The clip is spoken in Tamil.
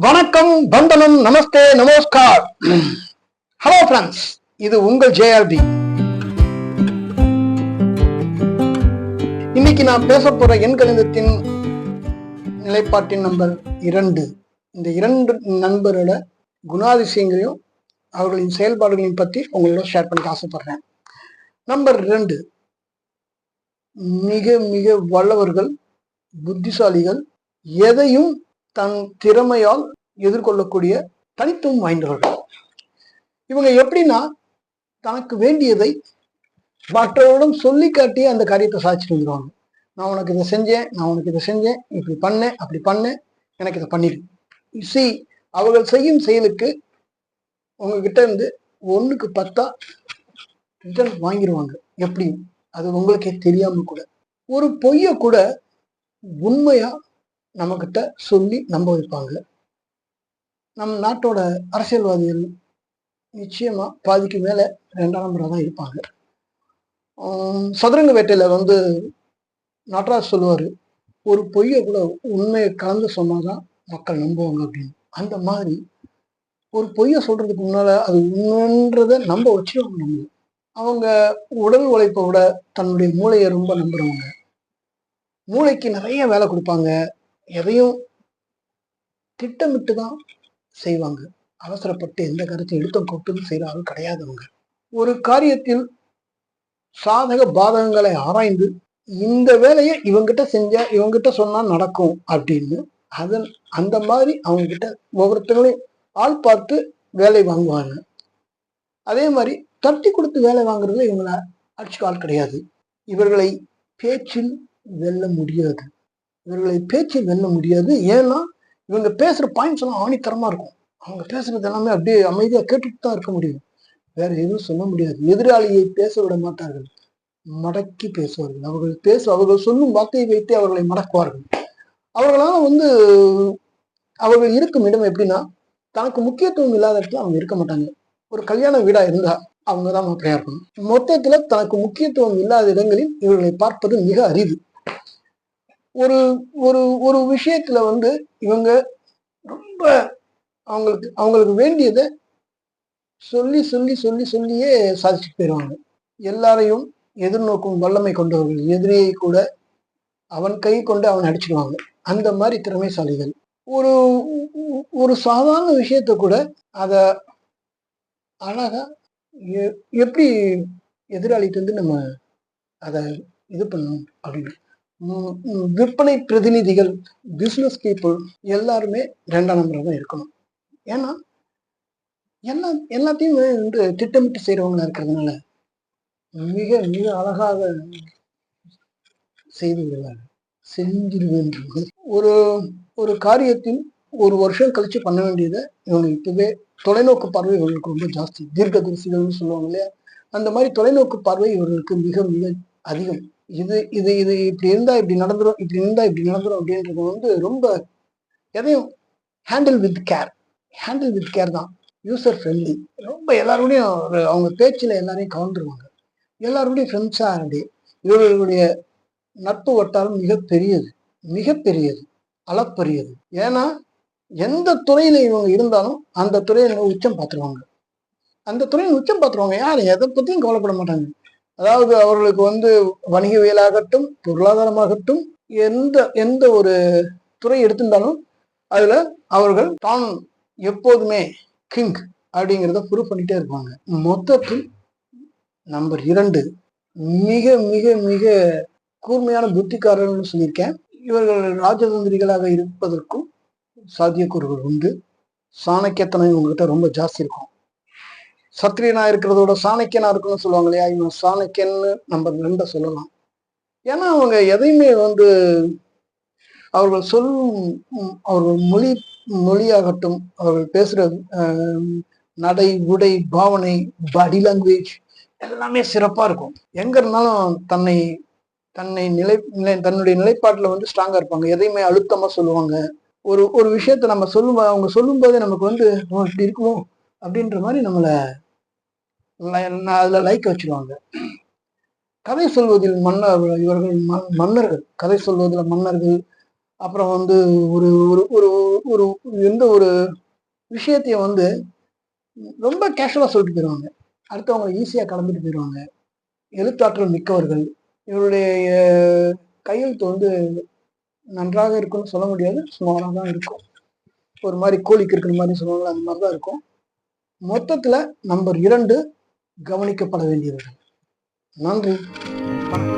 வணக்கம், வந்தனம், நமஸ்தே, நமஸ்கார். ஹலோ ஃப்ரெண்ட்ஸ், இது உங்கள் ஜேஆர்பி. இன்னைக்கு நான் பேச போற எண் கணிதத்தின் நிலைப்பாட்டின் நம்பர் 2. இந்த 2 நண்பரோட குணாதிசயங்களையும் அவர்களின் செயல்பாடுகளையும் பத்தி உங்களோட ஷேர் பண்ணிக்க ஆசைப்படுறேன். நம்பர் 2, மிக மிக வல்லவர்கள், புத்திசாலிகள், எதையும் தன் திறமையால் எதிர்கொள்ளக்கூடிய தனித்துவம் வாய்ந்தவர்கள். இவங்க எப்படின்னா, தனக்கு வேண்டியதை மற்றவரிடம் சொல்லி காட்டி அந்த காரியத்தை சாதிச்சுட்டு வந்துடுவாங்க. நான் உனக்கு இதை செஞ்சேன், இப்படி பண்ணேன், அப்படி பண்ணேன், எனக்கு இதை பண்ணிடு. அவர்கள் செய்யும் செயலுக்கு உங்ககிட்ட இருந்து 1க்கு 10 ரிட்டர்ன் வாங்கிடுவாங்க. எப்படியும் அது உங்களுக்கே தெரியாம கூட. ஒரு பொய்ய கூட உண்மையா நம்ம கிட்ட சொல்லி நம்ப வைப்பாங்க. நம் நாட்டோட அரசியல்வாதிகள் நிச்சயமா பாதிக்கு மேல 2ஆம் நம்பரா தான் இருப்பாங்க. சதுரங்க வேட்டையில நடராஜ் சொல்லுவாரு, ஒரு பொய்ய கூட உண்மையை கலந்து சொன்னாதான் மக்கள் நம்புவாங்க அப்படின்னு. அந்த மாதிரி ஒரு பொய்ய சொல்றதுக்கு முன்னால அது உண்மைன்றத நம்ப வச்சிருவாங்க. அவங்க உடல் உழைப்பை விட தன்னுடைய மூளையை ரொம்ப நம்புறவங்க. மூளைக்கு நிறைய வேலை கொடுப்பாங்க. எதையும் திட்டமிட்டு தான் செய்வாங்க. அவசரப்பட்டு எந்த கருத்தை எடுத்தும் கொட்டும் செய்கிற ஆள் கிடையாது அவங்க. ஒரு காரியத்தில் சாதக பாதகங்களை ஆராய்ந்து இந்த வேலையை இவங்கிட்ட செஞ்சா இவங்கிட்ட சொன்னா நடக்கும் அப்படின்னு அந்த மாதிரி அவங்க கிட்ட ஒவ்வொருத்தங்களையும் ஆள் பார்த்து வேலை வாங்குவாங்க. அதே மாதிரி தட்டி கொடுத்து வேலை வாங்குறதுல இவங்களை அடிச்சுக்க ஆள் கிடையாது. இவர்களை பேச்சில் வெல்ல முடியாது. ஏன்னா இவங்க பேசுற பாயிண்ட்ஸ் எல்லாம் ஆணித்தரமா இருக்கும். அவங்க பேசுறது எல்லாமே அப்படியே அமைதியா கேட்டுட்டு தான் இருக்க முடியும். வேற எதுவும் சொல்ல முடியாது. எதிராளியை பேச விட மாட்டார்கள், மடக்கி பேசுவார்கள். அவர்கள் சொல்லும் வார்த்தையை வைத்து அவர்களை மடக்குவார்கள். அவர்களால அவர்கள் இருக்கும் இடம் எப்படின்னா, தனக்கு முக்கியத்துவம் இல்லாத இடத்துல அவங்க இருக்க மாட்டாங்க. ஒரு கல்யாண வீடா இருந்தா அவங்கதான் மாப்பிளையா இருக்கணும். மொத்தத்துல தனக்கு முக்கியத்துவம் இல்லாத இடங்களில் இவர்களை பார்ப்பது மிக அரிது. ஒரு ஒரு ஒரு விஷயத்துல இவங்க ரொம்ப அவங்களுக்கு வேண்டியதை சொல்லி சொல்லி சொல்லி சொல்லியே சாதிச்சுட்டு போயிடுவாங்க. எல்லாரையும் எதிர்நோக்கும் வல்லமை கொண்டவர்கள். எதிரியை கூட அவன் கை கொண்டு அவன் அடிச்சிடுவாங்க. அந்த மாதிரி திறமைசாலிகள். ஒரு ஒரு சாதாரண விஷயத்த கூட அத அழகா எப்படி எதிராளிட்டு நம்ம அதை இது பண்ணணும் அப்படின்னு. விற்பனை பிரதிநிதிகள், பிசினஸ் பீப்புள் எல்லாருமே 2ஆம் நம்பரா தான் இருக்கணும். ஏன்னா எல்லாத்தையும் திட்டமிட்டு செய்யறவங்களா இருக்கிறதுனால மிக மிக அழகாக செஞ்சிருவேன். ஒரு ஒரு காரியத்தில் 1 வருஷம் கழிச்சு பண்ண வேண்டியதை இவங்க இப்பவே தொலைநோக்கு பார்வை இவங்களுக்கு ரொம்ப ஜாஸ்தி. தீர்க்கதரிசிகள்னு சொல்லுவாங்க இல்லையா, அந்த மாதிரி தொலைநோக்கு பார்வை இவர்களுக்கு மிக மிக அதிகம். இது இது இது இப்படி இருந்தா இப்படி நடந்துரும், இப்படி இருந்தா இப்படி நடந்துரும் அப்படின்றது ரொம்ப எதையும் ஹேண்டில் வித் கேர் தான். User friendly. ரொம்ப எல்லாரோடையும் அவங்க பேச்சுல எல்லாரையும் கவர்ந்துருவாங்க. எல்லாரோடையும் ஃப்ரெண்ட்ஸா அப்படி. இவர்களுடைய நட்பு வட்டாரம் மிகப்பெரியது, அளப்பரியது. ஏன்னா எந்த துறையில இவங்க இருந்தாலும் அந்த துறையில உச்சம் பார்த்துருவாங்க. யாரு எதை பத்தியும் கவலைப்பட மாட்டாங்க. அதாவது அவர்களுக்கு வணிகவியலாகட்டும், பொருளாதாரமாகட்டும், எந்த ஒரு துறை எடுத்திருந்தாலும் அதுல அவர்கள் தான் எப்போதுமே கிங் அப்படிங்கிறத ப்ரூவ் பண்ணிட்டே இருப்பாங்க. மொத்தத்தில் நம்பர் 2 மிக மிக மிக கூர்மையான புத்திக்காரர்கள் சொல்லியிருக்கேன். இவர்கள் ராஜதந்திரிகளாக இருப்பதற்கும் சாத்தியக்கூறுகள் உண்டு. சாணக்கியத்தனம் இவங்ககிட்ட ரொம்ப ஜாஸ்தி இருக்கும். சத்திரியனா இருக்கிறதோட சாணக்கியனா இருக்குன்னு சொல்லுவாங்க இல்லையா, இவங்க சாணக்கியன்னு நம்பர் 2 சொல்லலாம். ஏன்னா அவங்க எதையுமே அவர்கள் அவர்கள் மொழியாகட்டும், அவர்கள் பேசுற நடை, உடை, பாவனை, பாடி லாங்குவேஜ் எல்லாமே சிறப்பா இருக்கும். எங்க இருந்தாலும் தன்னுடைய நிலைப்பாட்டுல ஸ்ட்ராங்கா இருப்பாங்க. எதையுமே அழுத்தமா சொல்லுவாங்க. ஒரு விஷயத்த நம்ம அவங்க சொல்லும் போதே நமக்கு இப்படி இருக்குமோ அப்படின்ற மாதிரி நம்மள அதுல லைக் வச்சிருவாங்க. கதை சொல்வதில் இவர்கள் மன்னர்கள். கதை சொல்வதில் மன்னர்கள். அப்புறம் வந்து ஒரு ஒரு ஒரு ஒரு எந்த ஒரு விஷயத்தையும் வந்து ரொம்ப கேஷுவலா சொல்லிட்டு போயிடுவாங்க. அடுத்தவங்க ஈஸியா கலந்துட்டு போயிடுவாங்க. எழுத்தாற்றல் மிக்கவர்கள். இவருடைய கையெழுத்து வந்து நன்றாக இருக்கும்னு சொல்ல முடியாது. சுமாரா தான் இருக்கும். ஒரு மாரி கோழிக்கு இருக்கிற மாரி சொல்லுவாங்கல்ல, அந்த மாரி தான் இருக்கும். மொத்தத்துல நம்பர் 2 கவனிக்கப்பட வேண்டியவர்கள். நன்றி. வணக்கம்.